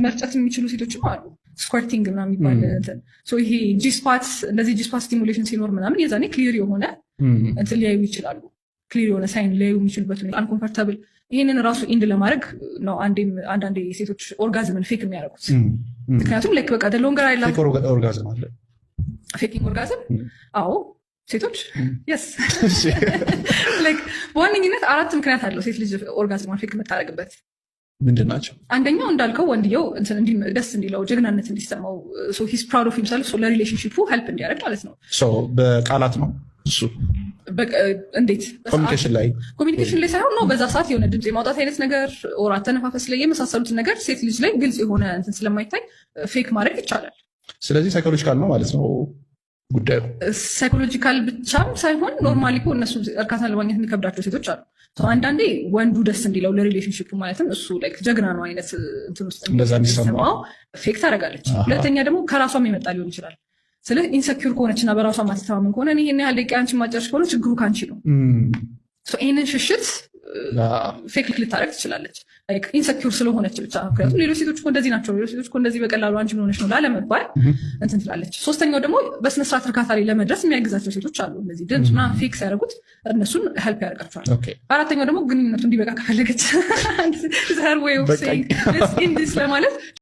መርጨት የሚችሉ ሴቶችም አሉ። ስኳርቲንግ ምናምን የሚባል እንትን ይሄ ጂስፓት እንደዚህ ጂስፓት ስቲሙሌሽን ሲኖር ምናምን የዛኔ ክሊር የሆነ እንትን ሊያዩ ይችላሉ። ክሊር የሆነ ሳይን ሊያዩ የሚችሉበት ሁኔታ አንኮምፈርታብል ይህንን ራሱ ኢንድ ለማድረግ ነው አንዳንዴ ሴቶች ኦርጋዝምን ፌክ የሚያደርጉት። ምክንያቱም ላይክ በቃ ሎንገር አይላ ኦርጋዝም አለ ፌኪንግ ኦርጋዝም አዎ ሴቶች የስ ላይክ በዋነኝነት 4 ምክንያት አለው ሴት ልጅ ኦርጋዝሟን ፌክ የምታደርግበት። ምንድን ናቸው? አንደኛው እንዳልከው ወንድየው ደስ እንዲለው ጀግናነት እንዲሰማው ሂስ ፕራውድ ኦፍ ሂምሰልፍ ለሪሌሽንሺፑ ሄልፕ እንዲያደርግ ማለት ነው። በቃላት ነው እሱ እንዴት ኮሚኒኬሽን ላይ ሳይሆን ነው በዛ ሰዓት የሆነ ድምፅ የማውጣት አይነት ነገር ኦር አተነፋፈስ ላይ የመሳሰሉትን ነገር ሴት ልጅ ላይ ግልጽ የሆነ እንትን ስለማይታይ ፌክ ማድረግ ይቻላል። ስለዚህ ሳይኮሎጂካል ነው ማለት ነው ጉዳዩ። ሳይኮሎጂካል ብቻም ሳይሆን ኖርማሊ እኮ እነሱ እርካታን ለማግኘት የሚከብዳቸው ሴቶች አሉ። አንዳንዴ ወንዱ ደስ እንዲለው ለሪሌሽንሺፑ ማለትም እሱ ላይክ ጀግና ነው አይነት እንትን ውስጥ እንደዛው ፌክ ታደርጋለች። ሁለተኛ ደግሞ ከራሷም የመጣ ሊሆን ይችላል። ስለዚህ ኢንሰኪዩር ከሆነችና በራሷ ማትተማመን ከሆነ ይሄን ያህል ደቂቃ አንቺን ማጨረሽ ከሆነ ችግሩ ካንቺ ነው። ይሄንን ሽሽት ፌክ ልታደርግ ትችላለች ላይክ ኢንሰኪዩር ስለሆነች ብቻ። ምክንያቱም ሌሎች ሴቶች እኮ እንደዚህ ናቸው፣ ሌሎች ሴቶች እኮ እንደዚህ በቀላሉ አንቺ ምን ሆነሽ ነው ላለመባል እንትን ትላለች። ሶስተኛው ደግሞ በስነስርዓት እርካታ ላይ ለመድረስ የሚያግዛቸው ሴቶች አሉ። እነዚህ ድምፅ ምናምን ፌክ ሲያደርጉት እነሱን ሄልፕ ያደርጋቸዋል። አራተኛው ደግሞ ግንኙነቱ እንዲበቃ ከፈለገች ዘር ዌይ ኦፍ ሴይንግ ዲስ ለማለት